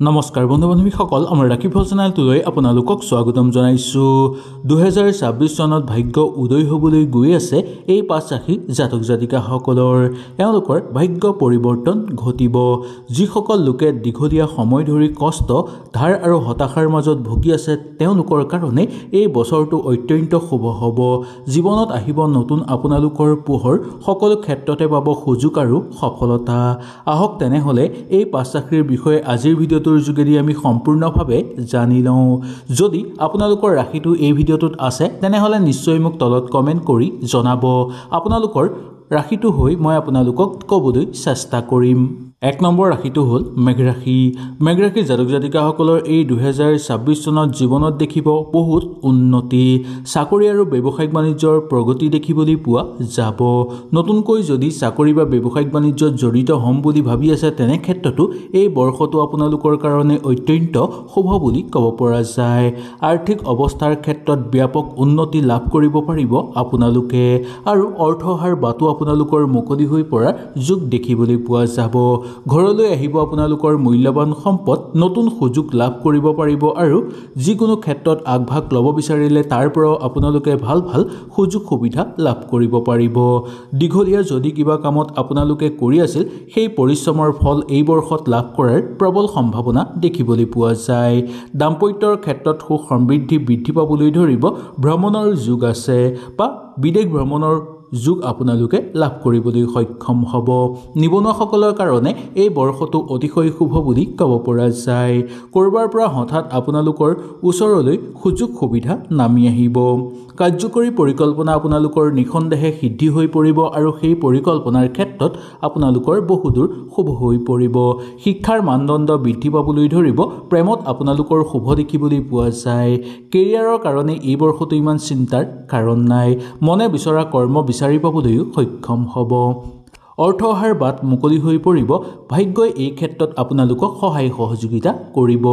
নমস্কাৰ বন্ধু বান্ধৱীসকল আমাৰ ৰাখিফল চেনেলটোলৈ আপোনালোকক স্বাগতম জনাইছোঁ 2026 চনত ভাগ্য উদয় হ'বলৈ গৈ আছে এই পাঁচ ৰাশি জাতক জাতিকাসকলৰ তেওঁলোকৰ ভাগ্য পৰিৱৰ্তন ঘটিব যিসকল লোকে দীঘলীয়া সময় ধৰি কষ্ট ধাৰ আৰু হতাশাৰ মাজত ভুগি আছে তেওঁলোকৰ কাৰণে এই বছৰটো অত্যন্ত শুভ হ'ব জীৱনত আহিব নতুন আপোনালোকৰ পোহৰ সকলো ক্ষেত্ৰতে পাব সুযোগ আৰু সফলতা আহক তেনেহলে এই পাঁচ ৰাশিৰ বিষয়ে আজিৰ ভিডিঅ যোগেদি আমি সম্পূৰ্ণভাৱে জানি লওঁ যদি আপোনালোকৰ ৰাশিটো এই ভিডিঅটোত আছে তেনেহলে নিশ্চয় মোক তলত কমেন্ট কৰি জনাব আপোনালোকৰ ৰাশিটো হৈ মই আপোনালোকক ক'বলৈ চেষ্টা কৰিম এক নম্বৰ ৰাশিটো হ'ল মেঘ ৰাশি জাতক জাতিকাসকলৰ এই 2026 চনত জীৱনত দেখিব বহুত উন্নতি চাকৰি আৰু ব্যৱসায়িক বাণিজ্যৰ প্ৰগতি দেখিবলৈ পোৱা যাব নতুনকৈ যদি চাকৰি বা ব্যৱসায়িক বাণিজ্যত জড়িত হ'ম বুলি ভাবি আছে তেনে ক্ষেত্ৰতো এই বৰ্ষটো আপোনালোকৰ কাৰণে অত্যন্ত শুভ বুলি ক'ব পৰা যায় আৰ্থিক অৱস্থাৰ ক্ষেত্ৰত ব্যাপক উন্নতি লাভ কৰিব পাৰিব আপোনালোকে আৰু অৰ্থহাৰ বাটো আপোনালোকৰ মুকলি হৈ পৰা যোগ দেখিবলৈ পোৱা যাব ঘৰলৈ আহিব আপোনালোকৰ মূল্যৱান সম্পদ নতুন সুযোগ লাভ কৰিব পাৰিব আৰু যিকোনো ক্ষেত্ৰত আগভাগ ল'ব বিচাৰিলে তাৰ পৰাও আপোনালোকে ভাল সুযোগ সুবিধা লাভ কৰিব পাৰিব দীঘলীয়া যদি কিবা কামত আপোনালোকে কৰি আছিল সেই পৰিশ্ৰমৰ ফল এই বৰ্ষত লাভ কৰাৰ প্ৰবল সম্ভাৱনা দেখিবলৈ পোৱা যায় দাম্পত্যৰ ক্ষেত্ৰত সুখ সমৃদ্ধি বৃদ্ধি পাবলৈ ধৰিব ভ্ৰমণৰ যোগ আছে বা বিদেশ ভ্ৰমণৰ যোগ আপোনালোকে লাভ কৰিবলৈ সক্ষম হ'ব নিবনুৱাসকলৰ কাৰণে এই বৰ্ষটো অতিশয় শুভ বুলি ক'ব পৰা যায় কৰবাৰ পৰা হঠাৎ আপোনালোকৰ ওচৰলৈ সুযোগ সুবিধা নামি আহিব কাৰ্যকৰী পৰিকল্পনা আপোনালোকৰ নিখন্দেহে সিদ্ধি হৈ পৰিব আৰু সেই পৰিকল্পনাৰ ক্ষেত্ৰত আপোনালোকৰ বহুদূৰ শুভ হৈ পৰিব শিক্ষাৰ মানদণ্ড বৃদ্ধি পাবলৈ ধৰিব প্ৰেমত আপোনালোকৰ শুভ দেখিবলৈ পোৱা যায় কেৰিয়াৰৰ কাৰণে এই বৰ্ষটো ইমান চিন্তাৰ কাৰণ নাই মনে বিচৰা কৰ্ম বিচাৰি পাবলৈও সক্ষম হ'ব অৰ্থ অহাৰ বাট মুকলি হৈ পৰিব ভাগ্যই এই ক্ষেত্ৰত আপোনালোকক সহায় সহযোগিতা কৰিব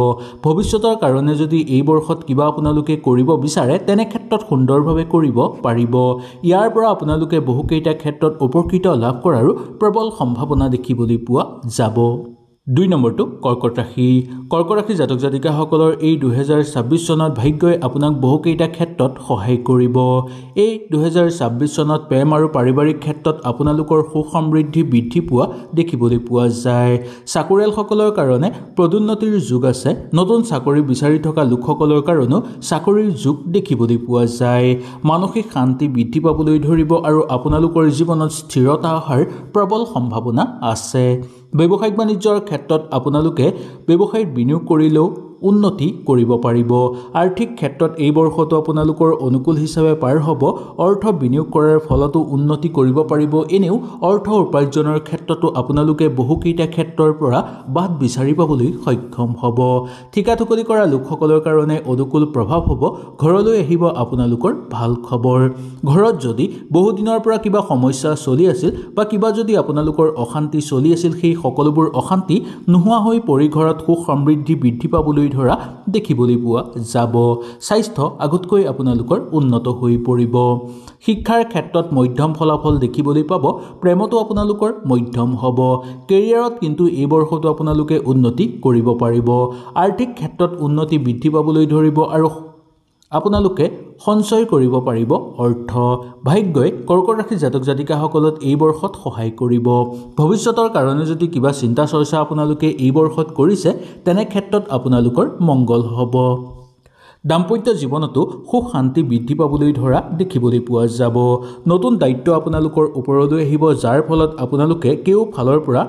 ভৱিষ্যতৰ কাৰণে যদি এই বৰ্ষত কিবা আপোনালোকে কৰিব বিচাৰে তেনে ক্ষেত্ৰত সুন্দৰভাৱে কৰিব পাৰিব ইয়াৰ পৰা আপোনালোকে বহুকেইটা ক্ষেত্ৰত উপকৃত লাভ কৰাৰো প্ৰবল সম্ভাৱনা দেখিবলৈ পোৱা যাব 2 নম্বৰটো কৰ্কট ৰাশি জাতক জাতিকাসকলৰ এই 2026 চনত ভাগ্যই আপোনাক বহুকেইটা ক্ষেত্ৰত সহায় কৰিব এই 2026 চনত প্ৰেম আৰু পাৰিবাৰিক ক্ষেত্ৰত আপোনালোকৰ সুখ সমৃদ্ধি বৃদ্ধি পোৱা দেখিবলৈ পোৱা যায় চাকৰিয়ালসকলৰ কাৰণে পদোন্নতিৰ যোগ আছে নতুন চাকৰি বিচাৰি থকা লোকসকলৰ কাৰণেও চাকৰিৰ যোগ দেখিবলৈ পোৱা যায় মানসিক শান্তি বৃদ্ধি পাবলৈ ধৰিব আৰু আপোনালোকৰ জীৱনত স্থিৰতা অহাৰ প্ৰবল সম্ভাৱনা আছে ব্যৱসায়িক বাণিজ্যৰ ক্ষেত্ৰত আপোনালোকে ব্যৱসায়ত বিনিয়োগ কৰিলেও উন্নতি কৰিব পাৰিব আৰ্থিক ক্ষেত্ৰত এই বৰ্ষটো আপোনালোকৰ অনুকূল হিচাপে পাৰ হ'ব অৰ্থ বিনিয়োগ কৰাৰ ফলতো উন্নতি কৰিব পাৰিব এনেও অৰ্থ উপাৰ্জনৰ ক্ষেত্ৰতো আপোনালোকে বহুকেইটা ক্ষেত্ৰৰ পৰা বাট বিচাৰি পাবলৈ সক্ষম হ'ব ঠিকা ঠুকলি কৰা লোকসকলৰ কাৰণে অনুকূল প্ৰভাৱ হ'ব ঘৰলৈ আহিব আপোনালোকৰ ভাল খবৰ ঘৰত যদি বহু দিনৰ পৰা কিবা সমস্যা চলি আছিল বা কিবা যদি আপোনালোকৰ অশান্তি চলি আছিল সেই সকলোবোৰ অশান্তি নোহোৱা হৈ পৰি ঘৰত সুখ সমৃদ্ধি বৃদ্ধি পাবলৈ ধৰা দেখিবলৈ পোৱা যাব স্বাস্থ্য আগতকৈ আপোনালোকৰ উন্নত হৈ পৰিব শিক্ষাৰ ক্ষেত্ৰত মধ্যম ফলাফল দেখিবলৈ পাব প্ৰেমতো আপোনালোকৰ মধ্যম হ'ব কেৰিয়াৰত কিন্তু এই বৰ্ষটো আপোনালোকে উন্নতি কৰিব পাৰিব আৰ্থিক ক্ষেত্ৰত উন্নতি বৃদ্ধি পাবলৈ ধৰিব আৰু আপোনালোকে সঞ্চয় কৰিব পাৰিব অৰ্থ ভাগ্যই কৰ্কট ৰাশি জাতক জাতিকাসকলক এই বৰ্ষত সহায় কৰিব ভৱিষ্যতৰ কাৰণে যদি কিবা চিন্তা চৰ্চা আপোনালোকে এই বৰ্ষত কৰিছে তেনে ক্ষেত্ৰত আপোনালোকৰ মংগল হ'ব দাম্পত্য জীৱনতো সুখ শান্তি বৃদ্ধি পাবলৈ ধৰা দেখিবলৈ পোৱা যাব নতুন দায়িত্ব আপোনালোকৰ ওপৰলৈ আহিব যাৰ ফলত আপোনালোকে কেও ফালৰ পৰা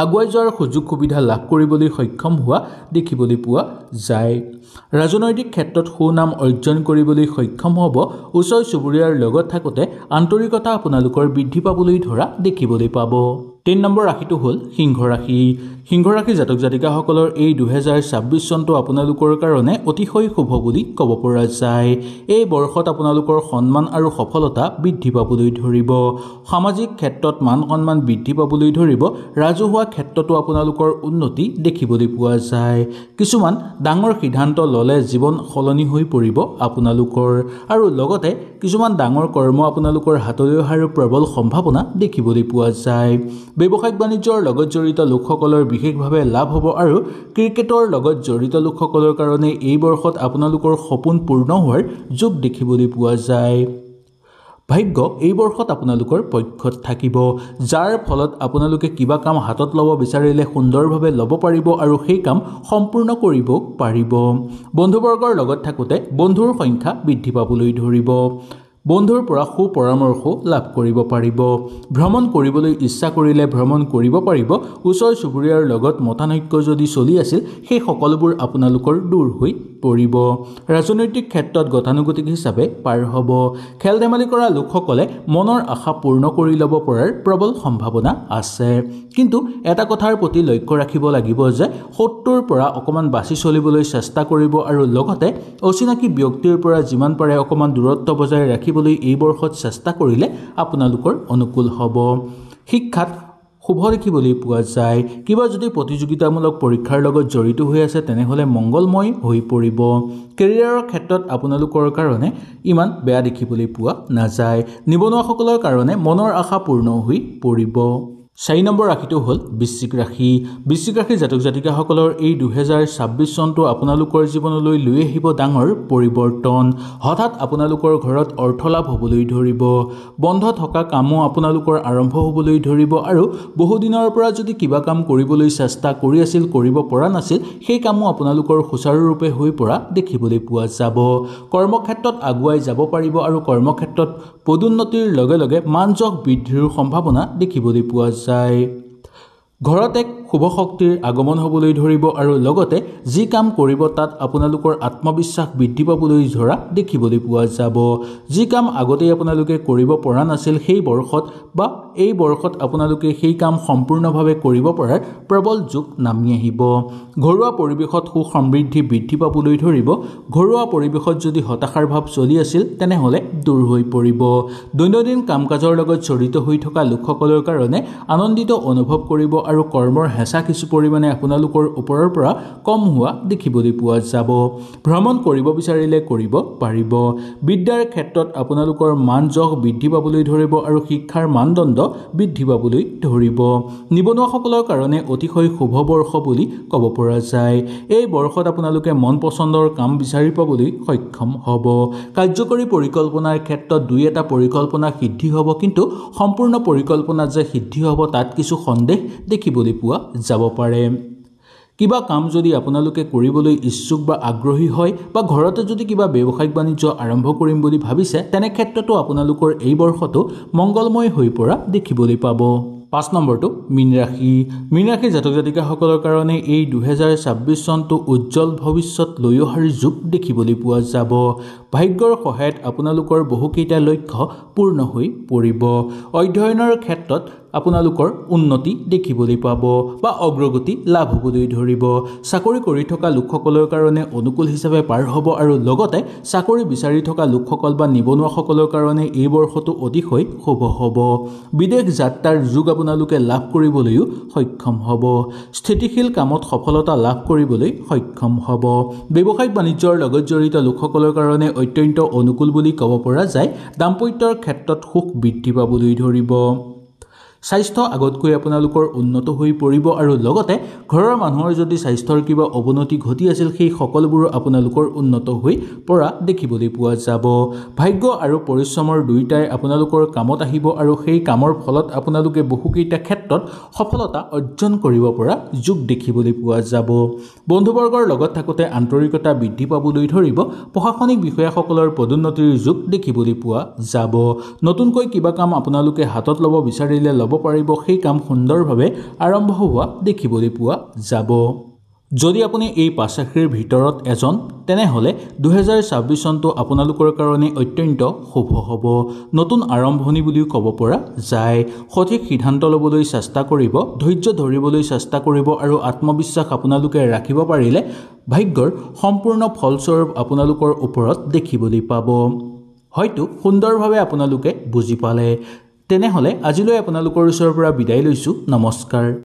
আগুৱাই যোৱাৰ সুযোগ সুবিধা লাভ কৰিবলৈ সক্ষম হোৱা দেখিবলৈ পোৱা যায় ৰাজনৈতিক ক্ষেত্ৰত সুনাম অৰ্জন কৰিবলৈ সক্ষম হ'ব ওচৰ চুবুৰীয়াৰ লগত থাকোতে আন্তৰিকতা আপোনালোকৰ বৃদ্ধি পাবলৈ ধৰা দেখিবলৈ পাব 3 নম্বৰ ৰাশিটো হ'ল সিংহ ৰাশি জাতক জাতিকাসকলৰ এই 2026 চনটো আপোনালোকৰ কাৰণে অতিশয় শুভ বুলি ক'ব পৰা যায় এই বৰ্ষত আপোনালোকৰ সন্মান আৰু সফলতা বৃদ্ধি পাবলৈ ধৰিব সামাজিক ক্ষেত্ৰত মান সন্মান বৃদ্ধি পাবলৈ ধৰিব ৰাজহুৱা ক্ষেত্ৰতো আপোনালোকৰ উন্নতি দেখিবলৈ পোৱা যায় কিছুমান ডাঙৰ সিদ্ধান্ত ল'লে জীৱন সলনি হৈ পৰিব আপোনালোকৰ আৰু লগতে কিছুমান ডাঙৰ কৰ্ম আপোনালোকৰ হাতলৈ অহাৰ প্ৰবল সম্ভাৱনা দেখিবলৈ পোৱা যায় ব্যৱসায়িক বাণিজ্যৰ লগত জড়িত লোকসকলৰ বিশেষভাৱে লাভ হ'ব আৰু ক্ৰিকেটৰ লগত জড়িত লোকসকলৰ কাৰণে এই বৰ্ষত আপোনালোকৰ সপোন পূৰ্ণ হোৱাৰ যোগ দেখিবলৈ পোৱা যায়। ভাগ্য এই বৰ্ষত আপোনালোকৰ পক্ষত থাকিব, যাৰ ফলত আপোনালোকে কিবা কাম হাতত ল'ব বিচাৰিলে সুন্দৰভাৱে ল'ব পাৰিব আৰু সেই কাম সম্পূৰ্ণ কৰিব পাৰিব। বন্ধুবৰ্গৰ লগত থাকোঁতে বন্ধুৰ সংখ্যা বৃদ্ধি পাবলৈ ধৰিব। বন্ধুৰ পৰা সুপৰামৰ্শ লাভ কৰিব পাৰিব। ভ্ৰমণ কৰিবলৈ ইচ্ছা কৰিলে ভ্ৰমণ কৰিব পাৰিব। ওচৰ চুবুৰীয়াৰ লগত মতানৈক্য যদি চলি আছিল সেই সকলোবোৰ আপোনালোকৰ দূৰ হৈ পৰিব। ৰাজনৈতিক ক্ষেত্ৰত গতানুগতিক হিচাপে পাৰ হ'ব। খেল ধেমালি কৰা লোকসকলে মনৰ আশা পূৰ্ণ কৰি ল'ব পৰাৰ প্ৰবল সম্ভাৱনা আছে। কিন্তু এটা কথাৰ প্ৰতি লক্ষ্য ৰাখিব লাগিব যে শত্ৰুৰ পৰা অকণমান বাছি চলিবলৈ চেষ্টা কৰিব আৰু লগতে অচিনাকি ব্যক্তিৰ পৰা যিমান পাৰে অকণমান দূৰত্ব বজাই ৰাখিবলৈ এই বৰ্ষত চেষ্টা কৰিলে আপোনালোকৰ অনুকূল হ'ব। শিক্ষাত শুভ দেখিবলৈ পোৱা যায়। কিবা যদি প্ৰতিযোগিতামূলক পৰীক্ষাৰ লগত জড়িত হৈ আছে তেনেহ'লে মংগলময় হৈ পৰিব। কেৰিয়াৰৰ ক্ষেত্ৰত আপোনালোকৰ কাৰণে ইমান বেয়া দেখিবলৈ পোৱা নাযায়। নিবনুৱাসকলৰ কাৰণে মনৰ আশা পূৰ্ণ হৈ পৰিব। 4 নম্বৰ ৰাশিটো হ'ল বৃশ্চিক ৰাশি। বৃশ্চিক ৰাশিৰ জাতক জাতিকাসকলৰ এই 2026 চনটো আপোনালোকৰ জীৱনলৈ লৈ আহিব ডাঙৰ পৰিৱৰ্তন। হঠাৎ আপোনালোকৰ ঘৰত অৰ্থলাভ হ'বলৈ ধৰিব। বন্ধ থকা কামো আপোনালোকৰ আৰম্ভ হ'বলৈ ধৰিব আৰু বহুদিনৰ পৰা যদি কিবা কাম কৰিবলৈ চেষ্টা কৰি আছিল কৰিব পৰা নাছিল সেই কামো আপোনালোকৰ সুচাৰুৰূপে হৈ পৰা দেখিবলৈ পোৱা যাব। কৰ্মক্ষেত্ৰত আগুৱাই যাব পাৰিব আৰু কৰ্মক্ষেত্ৰত পদোন্নতিৰ লগে লগে মান যশ বৃদ্ধিৰ সম্ভাৱনা দেখিবলৈ পোৱা যায়। ঘৰত এক শুভ শক্তিৰ আগমন হ'বলৈ ধৰিব আৰু লগতে যি কাম কৰিব তাত আপোনালোকৰ আত্মবিশ্বাস বৃদ্ধি পাবলৈ ধৰা দেখিবলৈ পোৱা যাব। যি কাম আগতেই আপোনালোকে কৰিব পৰা নাছিল সেই বৰ্ষত বা এই বৰ্ষত আপোনালোকে সেই কাম সম্পূৰ্ণভাৱে কৰিব পৰাৰ প্ৰবল যোগ নামি আহিব। ঘৰুৱা পৰিৱেশত সুখ সমৃদ্ধি বৃদ্ধি পাবলৈ ধৰিব। ঘৰুৱা পৰিৱেশত যদি হতাশাৰ ভাৱ চলি আছিল তেনেহ'লে দূৰ হৈ পৰিব। দৈনন্দিন কাম কাজৰ লগত জড়িত হৈ থকা লোকসকলৰ কাৰণে আনন্দিত অনুভৱ কৰিব আৰু কৰ্মৰ হেঁচা কিছু পৰিমাণে আপোনালোকৰ ওপৰৰ পৰা কম হোৱা দেখিবলৈ পোৱা যাব। ভ্ৰমণ কৰিব বিচাৰিলে কৰিব পাৰিব। বিদ্যাৰ ক্ষেত্ৰত আপোনালোকৰ মান যশ বৃদ্ধি পাবলৈ ধৰিব আৰু শিক্ষাৰ মানদণ্ড বৃদ্ধি পাবলৈ ধৰিব। নিবনুৱাসকলৰ কাৰণে অতিশয় শুভ বৰ্ষ বুলি ক'ব পৰা যায়। এই বৰ্ষত আপোনালোকে মন পচন্দৰ কাম বিচাৰি পাবলৈ সক্ষম হ'ব। কাৰ্যকৰী পৰিকল্পনাৰ ক্ষেত্ৰত 2-এটা পৰিকল্পনা সিদ্ধি হ'ব, কিন্তু সম্পূৰ্ণ পৰিকল্পনা যে সিদ্ধি হ'ব তাত কিছু সন্দেহ দেখিবলৈ পোৱা যাব পাৰে। কিবা কাম যদি আপোনালোকে কৰিবলৈ ইচ্ছুক বা আগ্ৰহী হয় বা ঘৰতে যদি কিবা ব্যৱসায়িক বাণিজ্য আৰম্ভ কৰিম বুলি ভাবিছে তেনে ক্ষেত্ৰতো আপোনালোকৰ এই বৰ্ষটো মংগলময় হৈ পৰা দেখিবলৈ পাব। 5 নম্বৰটো মীন ৰাশি। মীন ৰাশিৰ জাতক জাতিকাসকলৰ কাৰণে এই 2026 চনটো উজ্জ্বল ভৱিষ্যত লৈ অহাৰ যোগ দেখিবলৈ পোৱা যাব। ভাগ্যৰ সহায়ত আপোনালোকৰ বহুকেইটা লক্ষ্য পূৰ্ণ হৈ পৰিব। অধ্যয়নৰ ক্ষেত্ৰত আপোনালোকৰ উন্নতি দেখিবলৈ পাব বা অগ্ৰগতি লাভ হ'বলৈ ধৰিব। চাকৰি কৰি থকা লোকসকলৰ কাৰণে অনুকূল হিচাপে পাৰ হ'ব আৰু লগতে চাকৰি বিচাৰি থকা লোকসকল বা নিবনুৱাসকলৰ কাৰণে এই বৰ্ষটো অতিশয় শুভ হ'ব। বিদেশ যাত্ৰাৰ যোগ আপোনালোকে লাভ কৰিবলৈও সক্ষম হ'ব। স্থিতিশীল কামত সফলতা লাভ কৰিবলৈ সক্ষম হ'ব। ব্যৱসায়িক বাণিজ্যৰ লগত জড়িত লোকসকলৰ কাৰণে অত্যন্ত অনুকূল বুলি ক'ব পৰা যায়। দাম্পত্যৰ ক্ষেত্ৰত সুখ বৃদ্ধি পাবলৈ ধৰিব। স্বাস্থ্য আগতকৈ আপোনালোকৰ উন্নত হৈ পৰিব আৰু লগতে ঘৰৰ মানুহৰ যদি স্বাস্থ্যৰ কিবা অৱনতি ঘটি আছিল সেই সকলোবোৰ আপোনালোকৰ উন্নত হৈ পৰা দেখিবলৈ পোৱা যাব। ভাগ্য আৰু পৰিশ্ৰমৰ দুয়োটাই আপোনালোকৰ কামত আহিব আৰু সেই কামৰ ফলত আপোনালোকে বহুকেইটা ক্ষেত্ৰত সফলতা অৰ্জন কৰিব পৰা যোগ দেখিবলৈ পোৱা যাব। বন্ধুবৰ্গৰ লগত থাকোঁতে আন্তৰিকতা বৃদ্ধি পাবলৈ ধৰিব। প্ৰশাসনিক বিষয়াসকলৰ পদোন্নতিৰ যোগ দেখিবলৈ পোৱা যাব। নতুনকৈ কিবা কাম আপোনালোকে হাতত ল'ব বিচাৰিলে ল'ব পাৰিব। সেই কাম সুন্দৰভাৱে আৰম্ভ হোৱা দেখিবলৈ পোৱা যাব। যদি আপুনি এই 5 ৰাশিৰ ভিতৰত এজন তেনেহ'লে 2026 চনটো আপোনালোকৰ কাৰণে অত্যন্ত শুভ হ'ব। নতুন আৰম্ভণি বুলিও ক'ব পৰা যায়। সঠিক সিদ্ধান্ত ল'বলৈ চেষ্টা কৰিব, ধৈৰ্য ধৰিবলৈ চেষ্টা কৰিব আৰু আত্মবিশ্বাস আপোনালোকে ৰাখিব পাৰিলে ভাগ্যৰ সম্পূৰ্ণ ফলস্বৰূপ আপোনালোকৰ ওপৰত দেখিবলৈ পাব। হয়তো সুন্দৰভাৱে আপোনালোকে বুজি পালে। তেনেহ'লে আজিলৈ আপোনালোকৰ ওচৰৰ পৰা বিদায় লৈছোঁ। নমস্কাৰ।